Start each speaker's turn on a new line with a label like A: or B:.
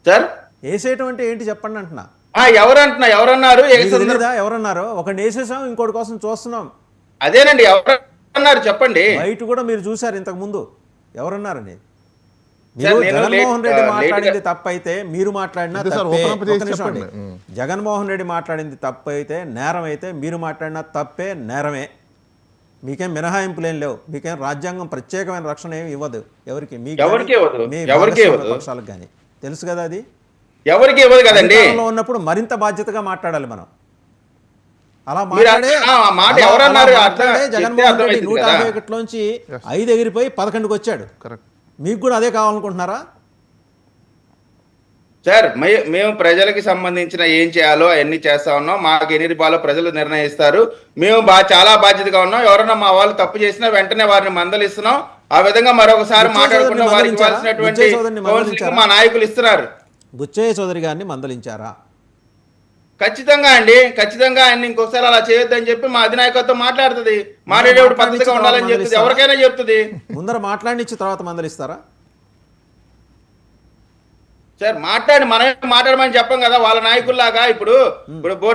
A: Sir
B: వేసేయటం అంటే ఏంటి చెప్పండి అంటున్నా.
A: ఎవరన్నారు
B: మీకు తెలీదా ఎవరన్నారో? ఒకటి వేసేసాం, ఇంకోటి కోసం చూస్తున్నాం.
A: అదేనండి, ఎవరన్నారు చెప్పండి.
B: బయట కూడా మీరు చూశారు ఇంతకు ముందు ఎవరన్నారని.
A: సార్,
B: మీరు
A: నేను
B: జగన్మోహన్ రెడ్డి
A: లేట్
B: మాట్లాడింది తప్పైతే మీరు మాట్లాడినా
C: ఇది సార్,
B: తప్పే.
C: ఓపెన్ అప్ చేసి
B: ఒక్క నిమిషం అండి.
C: చెప్పండి.
B: జగన్మోహన్ రెడ్డి మాట్లాడింది తప్పైతే నేరం అయితే, మీరు మాట్లాడినా తప్పే, నేరమే. మీకేం మినహాయింపులేం లేవు. మీకేం రాజ్యాంగం ప్రత్యేకమైన రక్షణ ఏమి ఇవ్వదు ఎవరికి, మీకు
A: ఎవరికీ ఇవ్వదు.
B: మీ
A: ఎవరికీ
B: భాగస్వామ్య
A: ఇవ్వదు.
B: పక్షాలకు కానీ. తెలుసు కదా అది.
A: ఎవరికి ఇవ్వదు కదండి.
B: అధికారంలో ఉన్నప్పుడు మరింత బాధ్యతగా మాట్లాడాలి మనం. అలా
A: మీరు
B: మాట్లాడే
A: ఆ మాట ఎవరన్నారు?
B: జగన్మోహన్ రెడ్డి
A: అర్థమైంది కదా.
B: 151లోంచి 5 ఎగిరిపోయి 11కి వచ్చాడు.
C: కరెక్ట్.
B: మీకు కూడా అదే కావాలనుకుంటున్నారా?
A: సార్, మేము ప్రజలకి సంబంధించిన ఏం చేయాలో అవన్నీ చేస్తా ఉన్నాం. మాకు ఎన్ని రూపాయలు ప్రజలు నిర్ణయిస్తారు. మేము చాలా బాధ్యతగా ఉన్నాం. ఎవరన్నా మా వాళ్ళు తప్పు చేసినా వెంటనే వారిని మందలిస్తున్నాం. ఆ విధంగా మరొకసారి మాట్లాడకుండా వారికి ఇవ్వాల్సినటువంటి కౌన్సిలింగ్ మా నాయకులు ఇస్తున్నారు.
B: బుచ్చయ్య చౌదరి గారిని మందలించారా?
A: ఖచ్చితంగా అండి, ఖచ్చితంగా ఆయన ఇంకొకసారి అలా చేయొద్దని చెప్పి మా అధినాయకత్వం మాట్లాడుతుంది. మాట్లాడేవాడు పద్ధతిగా ఉండాలని చెప్తుంది, ఎవరికైనా చెప్తుంది.
B: ముందర మాట్లాడినిచ్చి తర్వాత మందలిస్తారా?
A: సార్, మనమే మాట్లాడమని చెప్పం కదా వాళ్ళ నాయకుల్లాగా. ఇప్పుడు బోర్